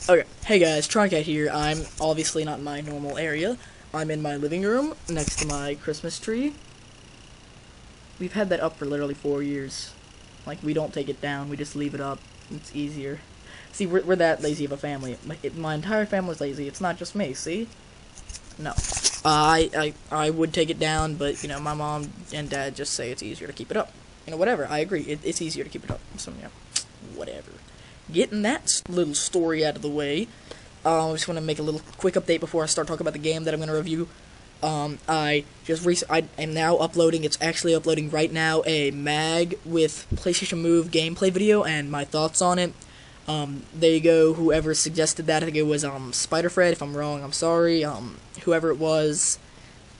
Okay, hey guys, TronKat here. I'm obviously not in my normal area. I'm in my living room next to my Christmas tree. We've had that up for literally 4 years. Like, we don't take it down, we just leave it up. It's easier. See, we're that lazy of a family. My entire family's lazy. It's not just me, see? No. I would take it down, but, you know, my mom and dad just say it's easier to keep it up. You know, whatever, I agree. It's easier to keep it up. So, yeah, whatever. Getting that little story out of the way, I just want to make a little quick update before I start talking about the game that I'm going to review. I am now uploading, it's actually uploading right now, a mag with PlayStation Move gameplay video and my thoughts on it. There you go, whoever suggested that, I think it was, Spider-Fred. If I'm wrong, I'm sorry. Whoever it was,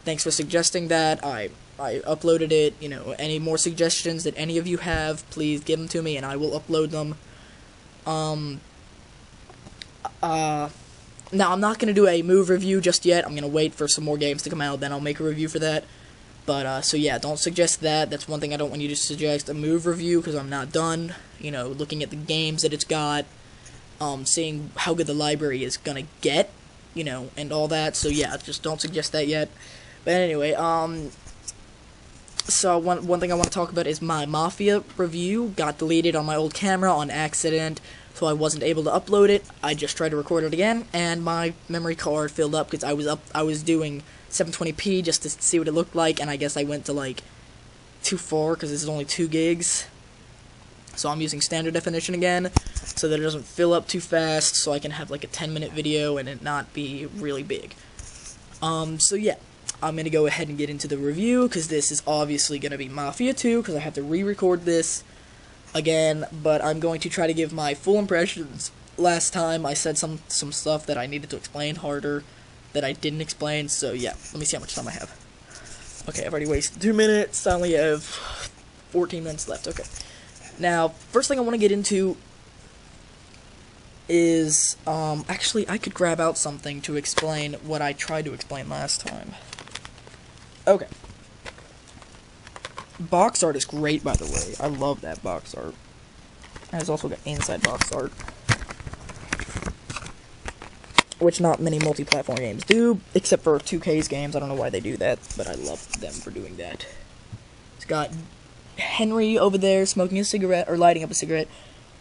thanks for suggesting that. I uploaded it. You know, any more suggestions that any of you have, please give them to me and I will upload them. Now, I'm not going to do a Move review just yet. I'm going to wait for some more games to come out, then I'll make a review for that. But, so yeah, don't suggest that. That's one thing I don't want you to suggest, a Move review, because I'm not done, you know, looking at the games that it's got, seeing how good the library is going to get, you know, and all that. So yeah, just don't suggest that yet. But anyway, so one thing I want to talk about is my Mafia review got deleted on my old camera on accident, so I wasn't able to upload it. I just tried to record it again, and my memory card filled up because I was doing 720p just to see what it looked like, and I guess I went to like too far because this is only 2 gigs. So I'm using standard definition again, so that it doesn't fill up too fast, so I can have like a 10-minute video and it not be really big. So yeah. I'm going to go ahead and get into the review, because this is obviously going to be Mafia 2, because I have to re-record this again, but I'm going to try to give my full impressions. Last time I said some stuff that I needed to explain harder that I didn't explain, so yeah, let me see how much time I have. Okay, I've already wasted 2 minutes, I only have 14 minutes left, okay. Now, first thing I want to get into is, actually, I could grab out something to explain what I tried to explain last time. Okay. Box art is great, by the way. I love that box art. And it's also got inside box art, which not many multi-platform games do, except for 2K's games. I don't know why they do that, but I love them for doing that. It's got Henry over there smoking a cigarette, or lighting up a cigarette,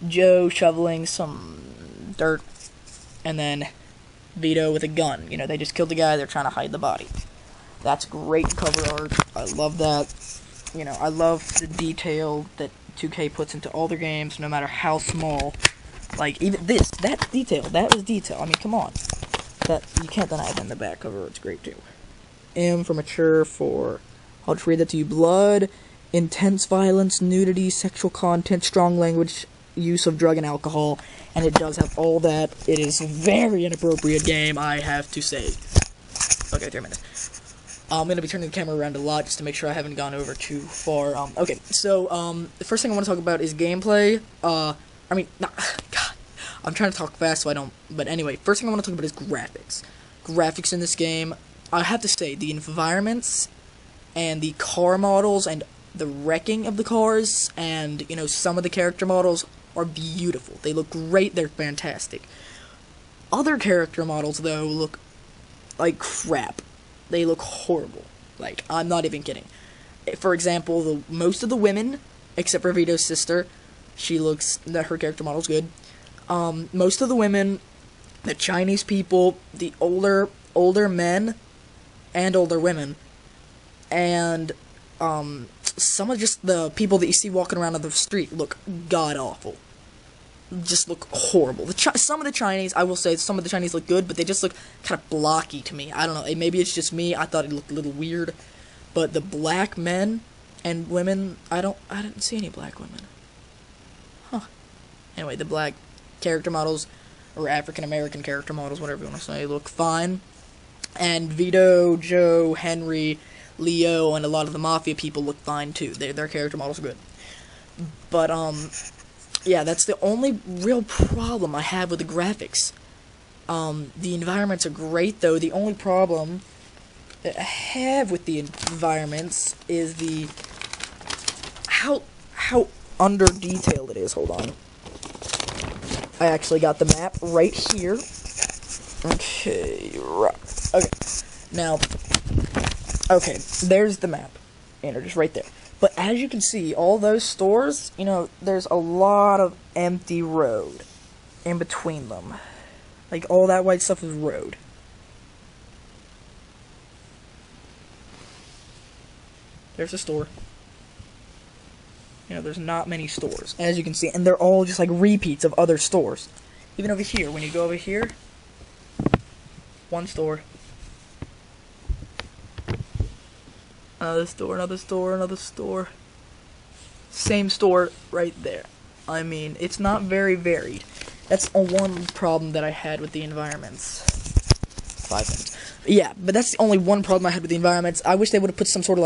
Joe shoveling some dirt, and then Vito with a gun. You know, they just killed the guy, they're trying to hide the body. That's great cover art. I love that. You know, I love the detail that 2K puts into all their games, no matter how small. Like, even this, that detail, that was detail. I mean, come on. That, you can't deny that in the back cover, it's great too. M for mature, for, I'll just read that to you. Blood, intense violence, nudity, sexual content, strong language, use of drug and alcohol, and it does have all that. It is a very inappropriate game, I have to say. Okay, 3 minutes. I'm going to be turning the camera around a lot just to make sure I haven't gone over too far. Okay, so, the first thing I want to talk about is gameplay. God, I'm trying to talk fast so I don't, but anyway, first thing I want to talk about is graphics. Graphics in this game, I have to say, the environments, and the car models, and the wrecking of the cars, and, you know, some of the character models are beautiful. They look great, they're fantastic. Other character models, though, look like crap. They look horrible. Like, I'm not even kidding. For example, most of the women, except for Vito's sister, her character model's good. Most of the women, the Chinese people, the older men, and older women, and, some of just the people that you see walking around on the street look god-awful. Just look horrible. Some of the Chinese, I will say, some of the Chinese look good, but they just look kind of blocky to me. I don't know, maybe it's just me, I thought it looked a little weird. But the black men and women, I didn't see any black women. Huh. Anyway, the black character models, or African-American character models, whatever you want to say, look fine. And Vito, Joe, Henry, Leo, and a lot of the Mafia people look fine too. Their character models are good. But, yeah, that's the only real problem I have with the graphics. The environments are great, though. The only problem that I have with the environments is how under-detailed it is. Hold on. I actually got the map right here. Okay, right. Okay, now, okay, there's the map. Just right there. But as you can see, all those stores, there's a lot of empty road in between them. Like, all that white stuff is road. There's a store. There's not many stores, as you can see, and they're all just like repeats of other stores. Even over here, when you go over here, one store. Another store, another store, another store. Same store right there. I mean, it's not very varied. That's one problem that I had with the environments. 5 minutes. Yeah, but that's the only one problem I had with the environments. I wish they would have put some sort of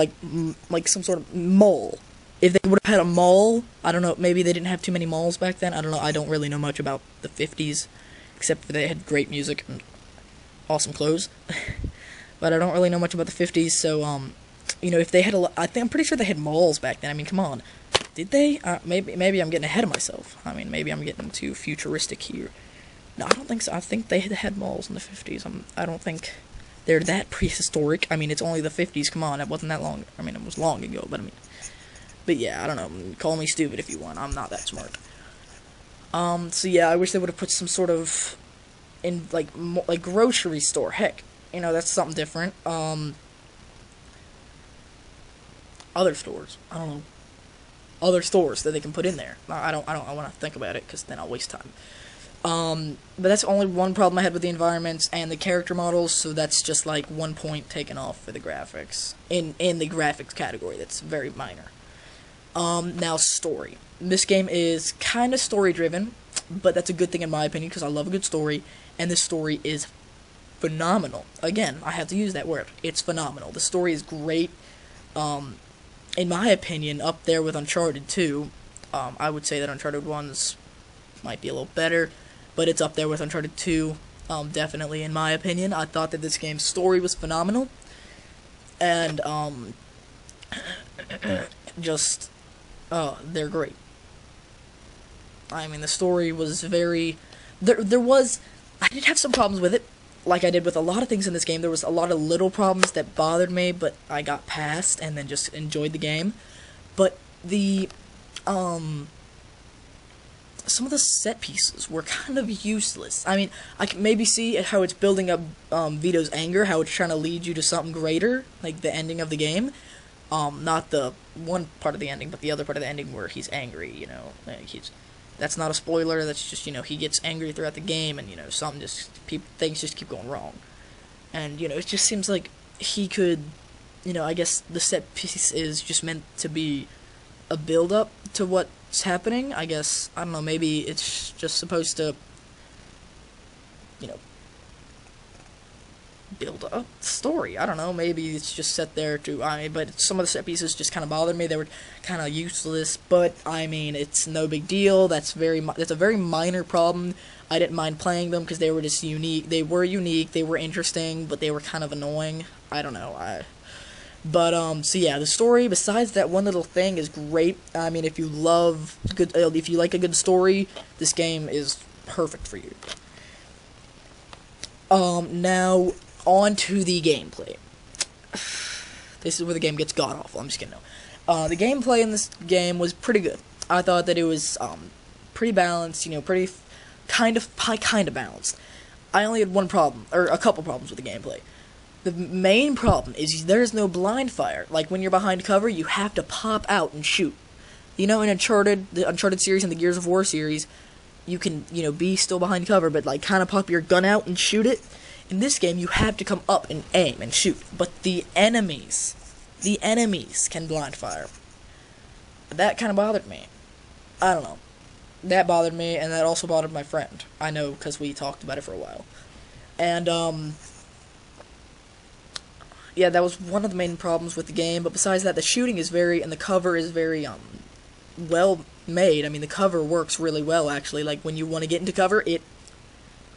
like some sort of mall. If they would have had a mall, I don't know, maybe they didn't have too many malls back then. I don't know, I don't really know much about the 50s, except for they had great music and awesome clothes. But I don't really know much about the 50s, so, if they had I'm pretty sure they had malls back then. I mean, come on. Did they? Maybe I'm getting ahead of myself. I mean, maybe I'm getting too futuristic here. No, I don't think so. I think they had malls in the 50s. I don't think they're that prehistoric. I mean, it's only the 50s, come on, it wasn't that long. I mean, it was long ago, but yeah, I don't know, call me stupid if you want, I'm not that smart. So yeah, I wish they would have put some sort of, like grocery store, heck, that's something different. Other stores, I don't know, other stores that they can put in there. I want to think about it, because then I'll waste time. But that's only one problem I had with the environments and the character models, so that's just like 1 point taken off for the graphics, in the graphics category, that's very minor. Now story. This game is kind of story-driven, but that's a good thing in my opinion, because I love a good story, and this story is phenomenal. Again, I have to use that word. It's phenomenal. The story is great. In my opinion, up there with Uncharted 2. I would say that Uncharted 1's might be a little better, but it's up there with Uncharted 2, definitely, in my opinion. I thought that this game's story was phenomenal, and, they're great. I mean, the story was very, I did have some problems with it, like I did with a lot of things in this game. There was a lot of little problems that bothered me, but I got past, and then just enjoyed the game. But some of the set pieces were kind of useless. I mean, I can maybe see how it's building up Vito's anger, how it's trying to lead you to something greater, like the ending of the game. Not the one part of the ending, but the other part of the ending where he's angry, like that's not a spoiler, that's just, he gets angry throughout the game, and, things just keep going wrong. And, it just seems like he could, I guess the set piece is just meant to be a build-up to what's happening, I guess. I don't know, maybe it's just supposed to, build up the story. I don't know, maybe it's just set there to, but some of the set pieces just kind of bothered me. They were kind of useless, but, it's no big deal. That's a very minor problem. I didn't mind playing them because they were just unique. They were interesting, but they were kind of annoying. I don't know, so yeah, the story, besides that one little thing, is great. I mean, if you like a good story, this game is perfect for you. Now, on to the gameplay. This is where the game gets god-awful, I'm just kidding, no. The gameplay in this game was pretty good. I thought that it was, pretty balanced, pretty, kind of balanced. I only had one problem, or a couple problems with the gameplay. The main problem is there's no blind fire. Like, when you're behind cover, you have to pop out and shoot. In the Uncharted series and the Gears of War series, you can, be still behind cover, but, like, kind of pop your gun out and shoot it. In this game, you have to come up and aim and shoot. But the enemies can blind fire. That kind of bothered me. I don't know. That bothered me, and that also bothered my friend. I know, because we talked about it for a while. And, yeah, that was one of the main problems with the game, but besides that, the shooting is and the cover is very, well made. I mean, the cover works really well, actually. Like, when you want to get into cover,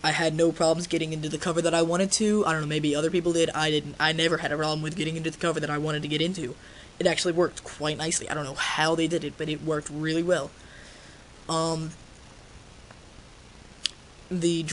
I had no problems getting into the cover that I wanted to. I don't know, maybe other people did. I didn't. I never had a problem with getting into the cover that I wanted to get into. It actually worked quite nicely. I don't know how they did it, but it worked really well. the